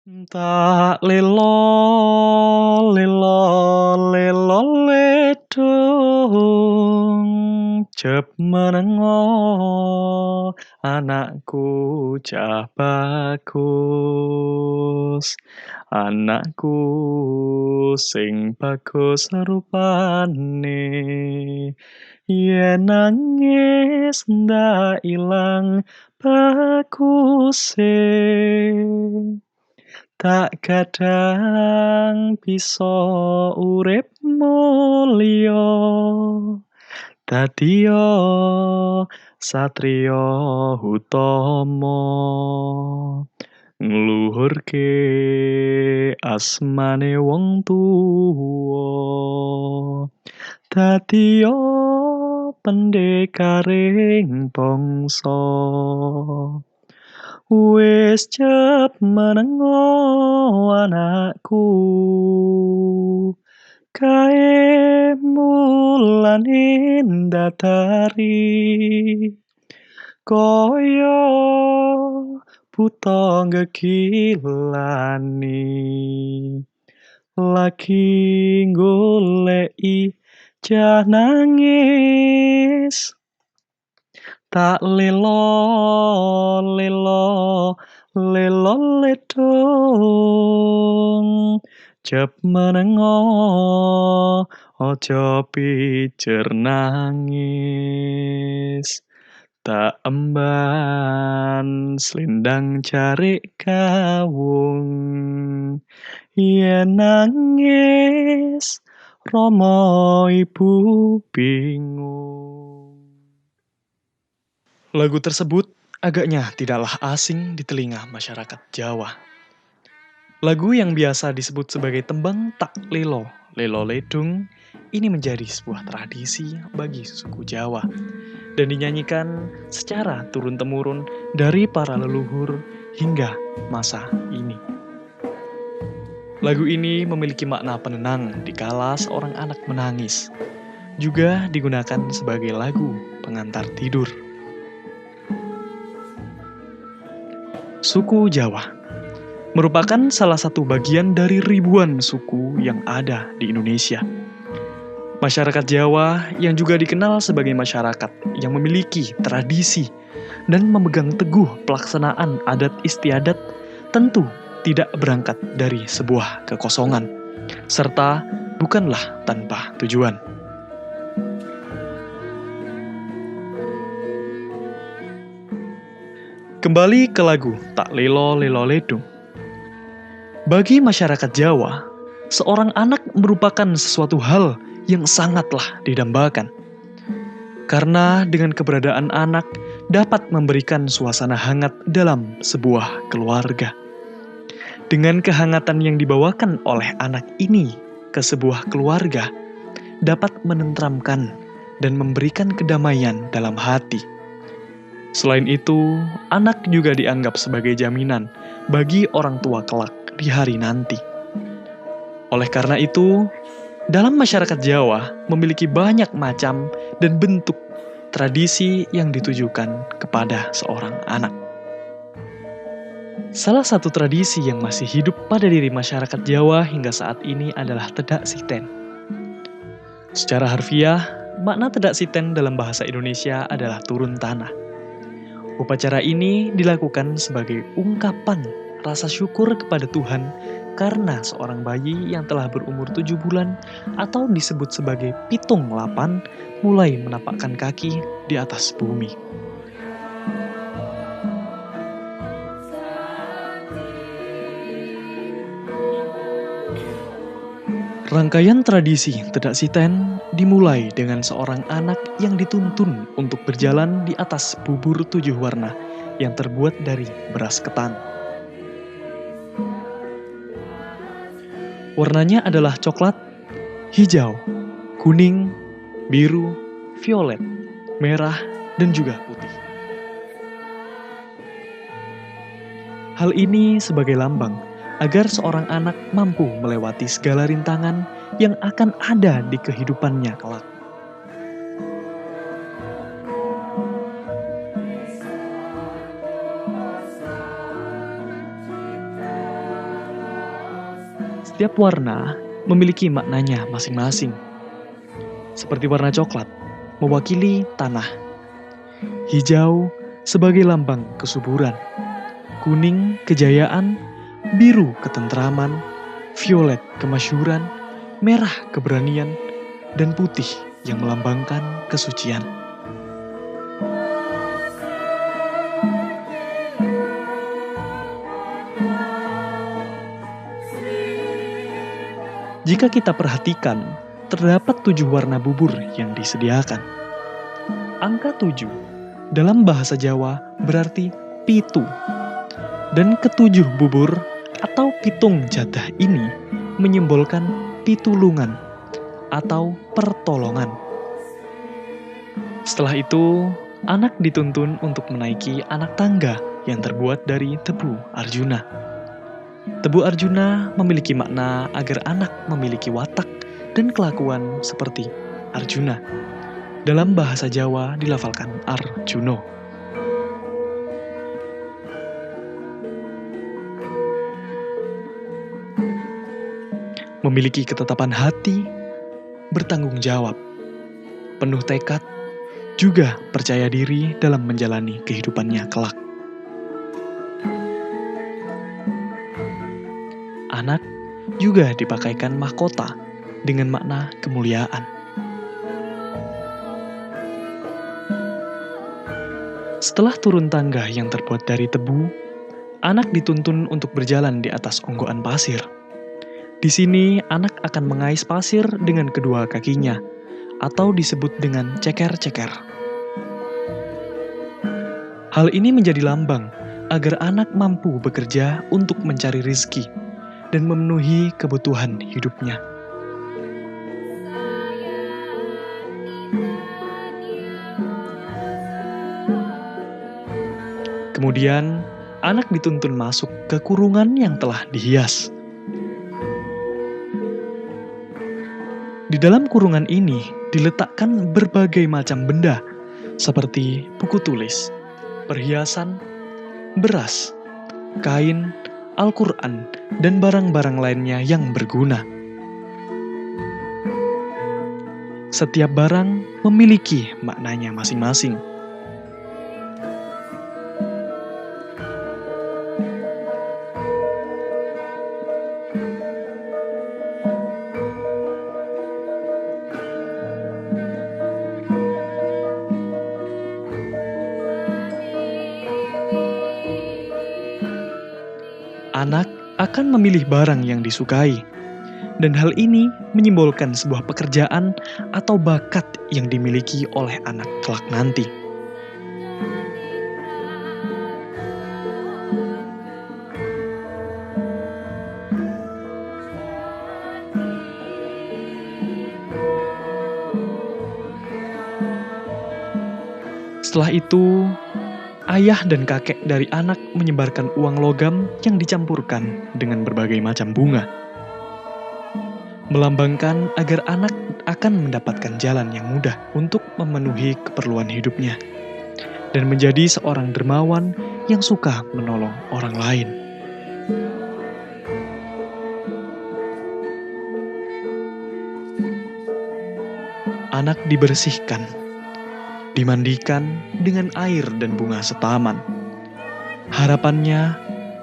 Tak lelo, lelo, lelo ledung, jep menengo, anakku cah bagus, anakku sing bagus rupane, yen nangis ndak ilang baguse. Tak kadang bisa urip mulya dadiya satriya utama ngluhurke asmane wong tuwa dadiya pendekaring bangsa. Wis jep menengo anakku, kae mulane ndatari, kaya buta ngegilani, lagi goleki cah nangis. Tak lelo, lelo, lelo ledung, jep menengo, ojo pijer nangis. Tak emban selendang jarik kawung, yen nangis, Romo ibu bingung. Lagu tersebut agaknya tidaklah asing di telinga masyarakat Jawa. Lagu yang biasa disebut sebagai tembang tak lelo, lelo ledung, ini menjadi sebuah tradisi bagi suku Jawa dan dinyanyikan secara turun-temurun dari para leluhur hingga masa ini. Lagu ini memiliki makna penenang dikala seorang anak menangis. Juga digunakan sebagai lagu pengantar tidur. Suku Jawa merupakan salah satu bagian dari ribuan suku yang ada di Indonesia. Masyarakat Jawa yang juga dikenal sebagai masyarakat yang memiliki tradisi dan memegang teguh pelaksanaan adat istiadat tentu tidak berangkat dari sebuah kekosongan, serta bukanlah tanpa tujuan. Kembali ke lagu Tak Lelo Lelo Ledung. Bagi masyarakat Jawa, seorang anak merupakan sesuatu hal yang sangatlah didambakan. Karena dengan keberadaan anak dapat memberikan suasana hangat dalam sebuah keluarga. Dengan kehangatan yang dibawakan oleh anak ini ke sebuah keluarga, dapat menenteramkan dan memberikan kedamaian dalam hati. Selain itu, anak juga dianggap sebagai jaminan bagi orang tua kelak di hari nanti. Oleh karena itu, dalam masyarakat Jawa memiliki banyak macam dan bentuk tradisi yang ditujukan kepada seorang anak. Salah satu tradisi yang masih hidup pada diri masyarakat Jawa hingga saat ini adalah tedak siten. Secara harfiah, makna tedak siten dalam bahasa Indonesia adalah turun tanah. Upacara ini dilakukan sebagai ungkapan rasa syukur kepada Tuhan karena seorang bayi yang telah berumur 7 bulan atau disebut sebagai pitung lapan mulai menapakkan kaki di atas bumi. Rangkaian tradisi tedak siten dimulai dengan seorang anak yang dituntun untuk berjalan di atas bubur 7 warna yang terbuat dari beras ketan. Warnanya adalah coklat, hijau, kuning, biru, violet, merah, dan juga putih. Hal ini sebagai lambang agar seorang anak mampu melewati segala rintangan yang akan ada di kehidupannya kelak. Setiap warna memiliki maknanya masing-masing. Seperti warna coklat, mewakili tanah. Hijau sebagai lambang kesuburan. Kuning kejayaan, biru ketentraman, violet kemasyhuran, merah keberanian, dan putih yang melambangkan kesucian. Jika kita perhatikan, terdapat 7 warna bubur yang disediakan. Angka 7 dalam bahasa Jawa berarti pitu. Dan ketujuh bubur atau pitung jatah ini menyimbolkan pitulungan atau pertolongan. Setelah itu, anak dituntun untuk menaiki anak tangga yang terbuat dari tebu Arjuna. Tebu Arjuna memiliki makna agar anak memiliki watak dan kelakuan seperti Arjuna. Dalam bahasa Jawa dilafalkan Arjuno. Memiliki ketetapan hati, bertanggung jawab, penuh tekad, juga percaya diri dalam menjalani kehidupannya kelak. Anak juga dipakaikan mahkota dengan makna kemuliaan. Setelah turun tangga yang terbuat dari tebu, anak dituntun untuk berjalan di atas onggoan pasir. Di sini, anak akan mengais pasir dengan kedua kakinya, atau disebut dengan ceker-ceker. Hal ini menjadi lambang agar anak mampu bekerja untuk mencari rezeki dan memenuhi kebutuhan hidupnya. Kemudian, anak dituntun masuk ke kurungan yang telah dihias. Di dalam kurungan ini diletakkan berbagai macam benda seperti buku tulis, perhiasan, beras, kain, Al-Quran, dan barang-barang lainnya yang berguna. Setiap barang memiliki maknanya masing-masing. Anak akan memilih barang yang disukai, dan hal ini menyimbolkan sebuah pekerjaan atau bakat yang dimiliki oleh anak kelak nanti. Setelah itu, ayah dan kakek dari anak menyebarkan uang logam yang dicampurkan dengan berbagai macam bunga. Melambangkan agar anak akan mendapatkan jalan yang mudah untuk memenuhi keperluan hidupnya. Dan menjadi seorang dermawan yang suka menolong orang lain. Anak dibersihkan, dimandikan dengan air dan bunga setaman. Harapannya,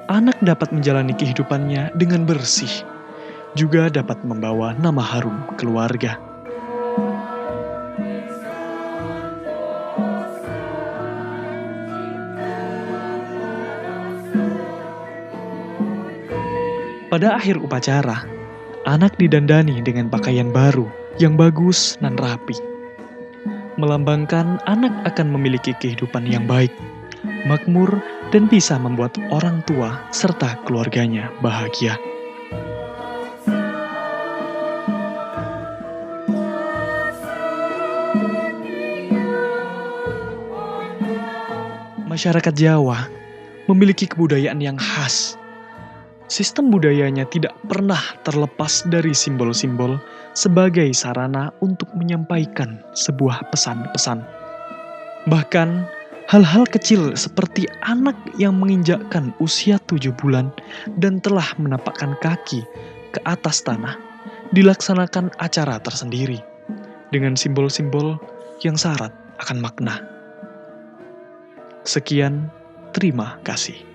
anak dapat menjalani kehidupannya dengan bersih, juga dapat membawa nama harum keluarga. Pada akhir upacara, anak didandani dengan pakaian baru yang bagus dan rapi. Melambangkan anak akan memiliki kehidupan yang baik, makmur, dan bisa membuat orang tua serta keluarganya bahagia. Masyarakat Jawa memiliki kebudayaan yang khas. Sistem budayanya tidak pernah terlepas dari simbol-simbol sebagai sarana untuk menyampaikan sebuah pesan-pesan. Bahkan, hal-hal kecil seperti anak yang menginjakkan usia 7 bulan dan telah menapakkan kaki ke atas tanah, dilaksanakan acara tersendiri dengan simbol-simbol yang syarat akan makna. Sekian, terima kasih.